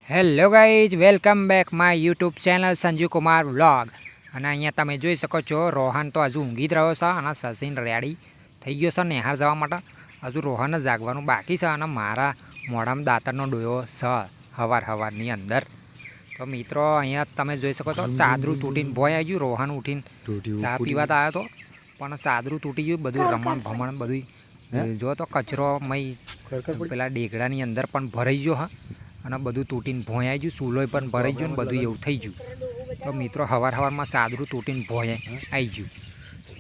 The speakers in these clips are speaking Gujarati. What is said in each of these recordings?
Hello guys, welcome back my YouTube channel Sanjeev Kumar vlog. અને અહીંયા તમે જોઈ શકો છો રોહન તો હજુ ઊંઘી જ રહ્યો છે અને સચિન રેડી થઈ ગયો છે નેહાર જવા માટે. હજુ રોહન જ જાગવાનું બાકી છે અને મારા મોઢામાં દાંતરનો ડોયો છે હવારની અંદર. તો મિત્રો અહીંયા તમે જોઈ શકો છો ચાદરું તૂટીને ભોય આવી ગયું. રોહન ઉઠીને ચા પીવા તો આવ્યો હતો પણ ચાદરું તૂટી ગયું. બધું રમણ ભમણ બધું જો તો કચરો મય પેલા ડેગડાની અંદર પણ ભરાઈ ગયો. હા, અને બધું તૂટીને ભોંય આવી ગયું. ચૂલોય પણ ભરાઈ ગયું ને બધું એવું થઈ ગયું. તો મિત્રો સવારમાં ચાદરું તૂટીને ભોંય આવી ગયું.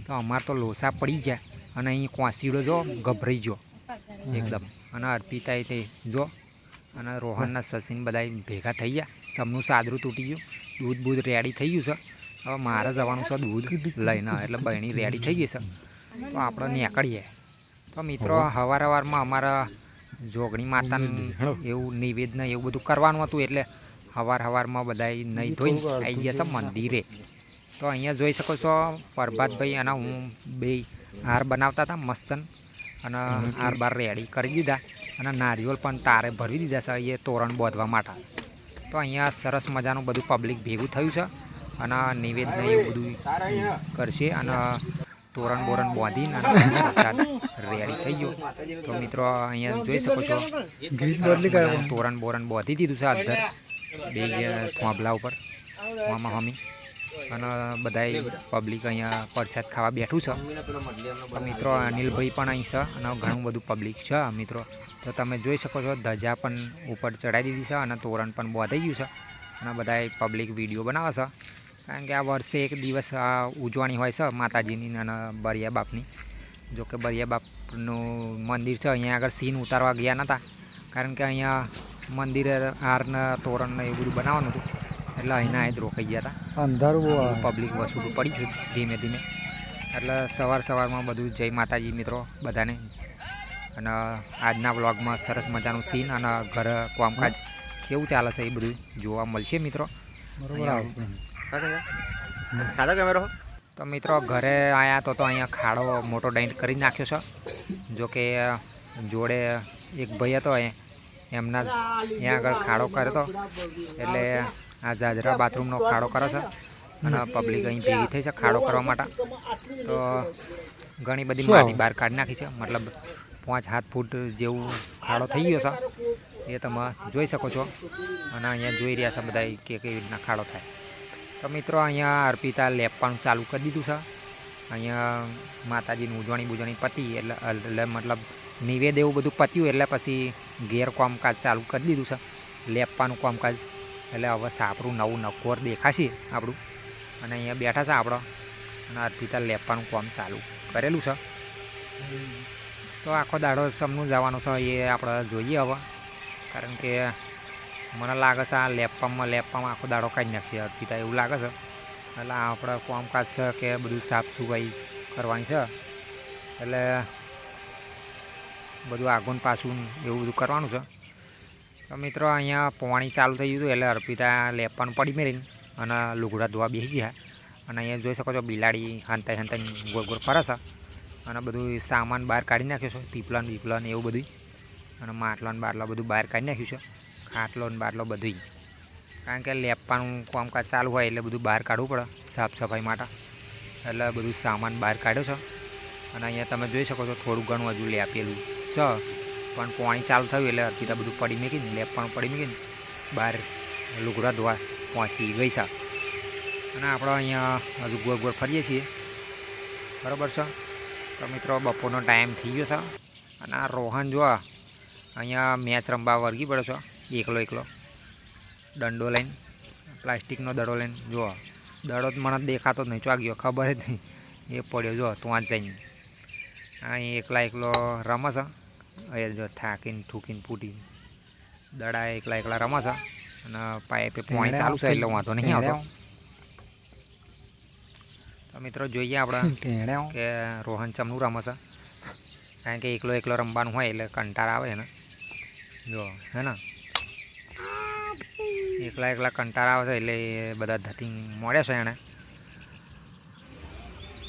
તો અમારે તો લોસા પડી ગયા અને અહીં કોંસીડો જો ગભરાઈ ગયો એકદમ. અને અર્પિતાએ તે જો અને રોહનના સચિન બધા ભેગા થઈ ગયા. સબનું ચાદરું તૂટી ગયું. દૂધ રેડી થઈ ગયું છે. હવે મારે જવાનું છે દૂધ લઈને, એટલે બહેણી રેડી થઈ ગઈ છે. તો આપણે નીકળીએ. તો મિત્રો સવારમાં અમારા જોગણી માતાનું એવું નિવેદન એવું બધું કરવાનું હતું, એટલે સવારમાં બધા નહીં ધોઈ આવી ગયા છે મંદિરે. તો અહીંયા જોઈ શકો છો પ્રભાતભાઈ અને હું બે હાર બનાવતા હતા મસ્તન, અને હાર બાર રેડી કરી દીધા અને નારિયેળ પણ તારે ભરી દીધા છે એ તોરણ બાંધવા માટે. તો અહીંયા સરસ મજાનું બધું પબ્લિક ભેગું થયું છે અને નિવેદન એવું બધું કરશે અને તોરણ બોરણ બાંધીને રેડી થઈ ગયો. તો મિત્રો અહીંયા જોઈ શકો છો તોરણ બોરણ બાંધી દીધું છે અંદર બે થોંભલા ઉપર હમી. અને બધા પબ્લિક અહીંયા પ્રસાદ ખાવા બેઠું છે. તો મિત્રો અનિલભાઈ પણ અહીં છે અને ઘણું બધું પબ્લિક છે મિત્રો. તો તમે જોઈ શકો છો ધજા પણ ઉપર ચડાવી દીધી છે અને તોરણ પણ બાંધાઈ ગયું છે અને બધા પબ્લિક વિડીયો બનાવે છે. કારણ કે આ વર્ષે એક દિવસ ઉજવણી હોય છે માતાજીની અને બરિયા બાપની. જોકે બરિયા બાપનું મંદિર છે અહીંયા આગળ સીન ઉતારવા ગયા નહોતા, કારણ કે અહીંયા મંદિરે હારને તોરણને એવું બધું બનાવવાનું હતું, એટલે અહીંના જ રોકાઈ ગયા હતા. અંધારું પબ્લિક વસૂલું પડી ગયું ધીમે ધીમે. એટલે સવારમાં બધું જય માતાજી મિત્રો બધાને. અને આજના વ્લોગમાં સરસ મજાનું સીન અને ઘર કામકાજ કેવું ચાલે છે એ બધું જોવા મળશે મિત્રો. સાદા કેમેરો. તો મિત્રો ઘરે આવ્યા તો અહીંયા ખાડો મોટો ડાઈન્ટ કરી નાખ્યો છે. જોકે જોડે એક ભાઈ હતો એમના ત્યાં આગળ ખાડો કર્યો હતો, એટલે આ જાજરા બાથરૂમનો ખાડો કરે છે અને પબ્લિક અહીં ભેગી થઈ છે ખાડો કરવા માટે. તો ઘણી બધી માટી બહાર કાઢી નાખી છે, મતલબ 5-7 ફૂટ જેવું ખાડો થઈ ગયો છે એ તમે જોઈ શકો છો. અને અહીંયા જોઈ રહ્યા છે બધા કે કેવી રીતના ખાડો થાય. તો મિત્રો અહીંયા અર્પિતા લેપવાનું ચાલુ કરી દીધું છે. અહીંયા માતાજીની ઉજવણી પતી એટલે મતલબ નિવેદ એવું બધું પત્યું એટલે પછી ઘેર કામકાજ ચાલુ કરી દીધું છે, લેપવાનું કામકાજ. એટલે હવે સાપરું નવું નકોર દેખાશે આપણું. અને અહીંયા બેઠા છે આપણો અને અર્પિતા લેપવાનું કામ ચાલુ કરેલું છે. તો આખો દાડો સમનું જવાનું છે એ આપણે જોઈએ હવે, કારણ કે મને લાગે છે આ લેપવામાં આખો દાડો કાઢી નાખશે અર્પિતા એવું લાગે છે. એટલે આપણે કામકાજ છે કે બધું સાફ સફાઈ કરવાની છે, એટલે બધું આગળ પાછું એવું બધું કરવાનું છે. તો મિત્રો અહીંયા પાણી ચાલુ થઈ ગયું એટલે અર્પિતા લેપવાનું પડી મેળીને અને લુગડા ધોવા બેસી ગયા. અને અહીંયા જોઈ શકો છો બિલાડી હંતાઈ ગોળ ફરે છે અને બધું સામાન બહાર કાઢી નાખ્યો છે, પીપલાન એવું બધું. અને માટલાન બાટલા બધું બહાર કાઢી નાખ્યું છે, ખાટલો ને બાટલો બધું. કારણ કે લેપવાનું કામકાજ ચાલુ હોય એટલે બધું બહાર કાઢવું પડે સાફ સફાઈ માટે, એટલે બધું સામાન બહાર કાઢ્યો છે. અને અહીંયા તમે જોઈ શકો છો થોડું ઘણું હજુ લેપેલું છે, પણ પાણી ચાલુ થયું એટલે અર્પિતા બધું પડી મૂકીને લેપવાનું પડી મૂકીને બહાર લુગડા ધોવા પહોંચી ગઈ છે. અને આપણે અહીંયા હજુ ગોળ ફરીએ છીએ, બરાબર છે. તો મિત્રો બપોરનો ટાઈમ થઈ ગયો છે અને આ રોહન જો અહીંયા મેચ રમવા વળગી પડ્યો છે એકલો દંડો લઈને, પ્લાસ્ટિકનો દડો લઈને. જો દડો જ મને દેખાતો જ નહીં, ચોક ગયો ખબર જ નહીં એ પડ્યો જો ત્યાં જ જઈને. અહીં એકલો રમે છે. અહીંયા જો થાકીને થૂકીને ફૂટીને દડા એકલા રમે છે અને પાઇપે પાણી ચાલુ છે એટલે વાંધો નહીં આવતો. તો મિત્રો જોઈએ આપણે કે રોહન ચમનું રમે છે, કારણ કે એકલો રમવાનું હોય એટલે કંટાળ આવે ને. જો હે ને એકલા કંટાળ આવે છે એટલે બધા ધતિંગ મળે છે એને.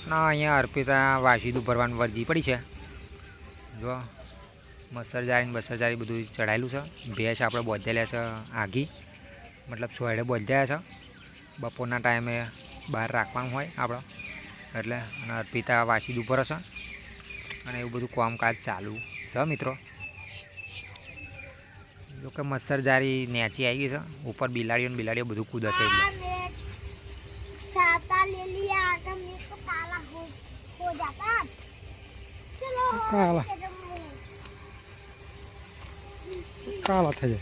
ના અહીંયા અર્પિતા વાસીદું ભરવાની વર્જી પડી છે. જો મસર જારી બધું ચડાયેલું છે. ભેંસ આપણે બોધેલા છે આઘી, મતલબ સોયડે બોધ્યા છે. બપોરના ટાઈમે બહાર રાખવાનું હોય આપણે એટલે. અને અર્પિતા વાસીદ ઉપર હશે અને એવું બધું કામકાજ ચાલુ છે મિત્રો. જોકે મચ્છર જારી નેચી આવી ગઈ છે ઉપર. બિલાડીઓ બધું કૂદશે એટલે छाता ले लिया अगर मेरे को काला हो जाता। चलो કાળા થઈ જાય.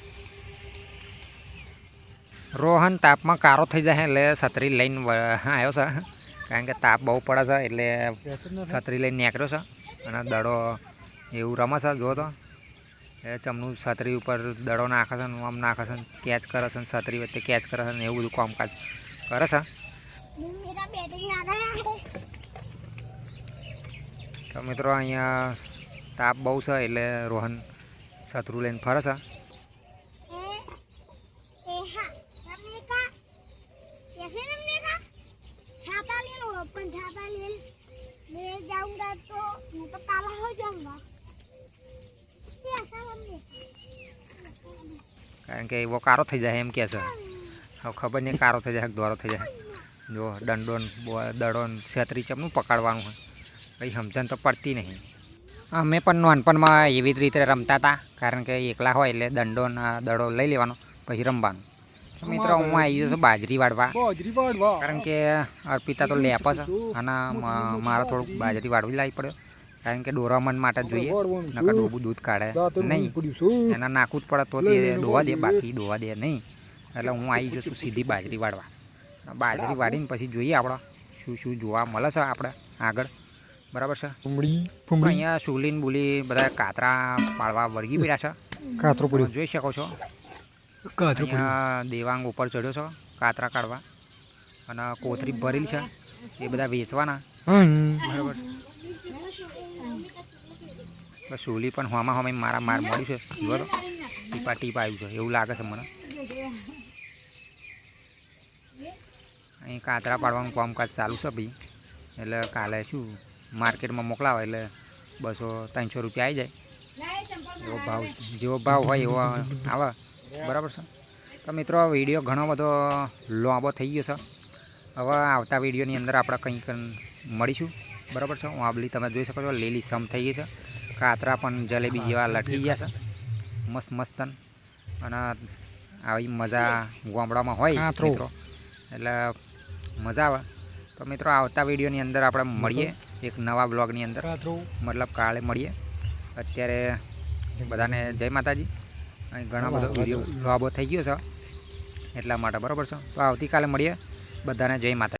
રોહન તાપમાં કારો થઈ જાય એટલે છત્રી લઈને આવ્યો છે, કારણ કે તાપ બહુ પડે છે એટલે છત્રી લઈને નીકળ્યો છે. અને દડો એવું રમે છે, જો તો એ ચમનું છત્રી ઉપર દડો નાખે છે, આમ નાખે છે, કેચ કરે છે, છત્રી વચ્ચે કેચ કરે છે ને એવું બધું કામકાજ કરે છે. मेरा बैटिंग आ गया है। તો મિત્રો અહીંયા તાપ બહુ છે એટલે રોહન છત્રું લઈને ફરે છે. हाँ रमने का कैसे रमने का छाता ले लो, अपन छाता ले जाऊंगा तो मैं तो काला हो जाऊंगा। ऐसा रमने કારણ કે એવો કારો થઈ જાય એમ કહે છે. હવે ખબર નહીં કારો થઈ જાય દોરો થઈ જાય. જો દડો છત્રી ચમનું પકડવાનું હોય કંઈ સમજણ તો પડતી નહીં. અમે પણ નાનપણમાં એવી જ રીતે રમતા હતા, કારણ કે એકલા હોય એટલે દડો લઈ લેવાનો પછી રમવાનું. મિત્રો હું આવી ગયો છું બાજરી વાળવા, કારણ કે અર્પિતા તો લેપ છે અને મારે થોડુંક બાજરી વાળવી લાવી પડ્યો, કારણ કે ડોરામણ માટે જોઈએ, નકર ડોબું દૂધ કાઢે નહીં, એના નાખવું જ પડે તો તે દોવા દે, બાકી દોવા દે નહીં. એટલે હું આવી ગયો છું સીધી બાજરી વાળવા. બાજરી વાળીને પછી જોઈએ આપણે શું શું જોવા મળે છે આપણે આગળ, બરાબર છે. અહીંયા સુલીન બુલી બધા કાતરા પાડવા વળગી પડ્યા છે. કાતરો પડ્યો જોઈ શકો છો. અહીંયા દેવાંગ ઉપર ચડ્યો છો કાતરા કાઢવા, અને કોથરી ભરેલી છે એ બધા વેચવાના, બરાબર. સુલી પણ હોમાં મારા માર મળી છે, જુઓ તો ટીપ આવ્યું છે એવું લાગે છે મને. અહીં કાતરા પાડવાનું કામકાજ ચાલુ છે ભાઈ, એટલે કાલે શું માર્કેટમાં મોકલાવે એટલે 200-300 રૂપિયા આવી જાય. જેવો ભાવ હોય એવો આવે, બરાબર છે. તો મિત્રો વિડીયો ઘણો બધો લાંબો થઈ ગયો છે. હવે આવતા વિડીયોની અંદર આપણે કંઈક મળીશું, બરાબર છે. વાંબલી તમે જોઈ શકો છો લીલી સમ થઈ ગઈ છે. કાતરા પણ જલેબી જેવા લટકી ગયા છે મસ્તન. અને આવી મજા ગામડામાં હોય મિત્રો, એટલે મજા આવે. તો મિત્રો આવતા વિડીયોની અંદર આપણે મળીએ એક નવા બ્લોગની અંદર, મતલબ કાલે મળીએ. અત્યારે બધાને જય માતાજી. અહીં ઘણા બધો વિડીયો લાંબો થઈ ગયો છે એટલા માટે, બરાબર છે. તો આવતીકાલે મળીએ. બધાને જય માતાજી.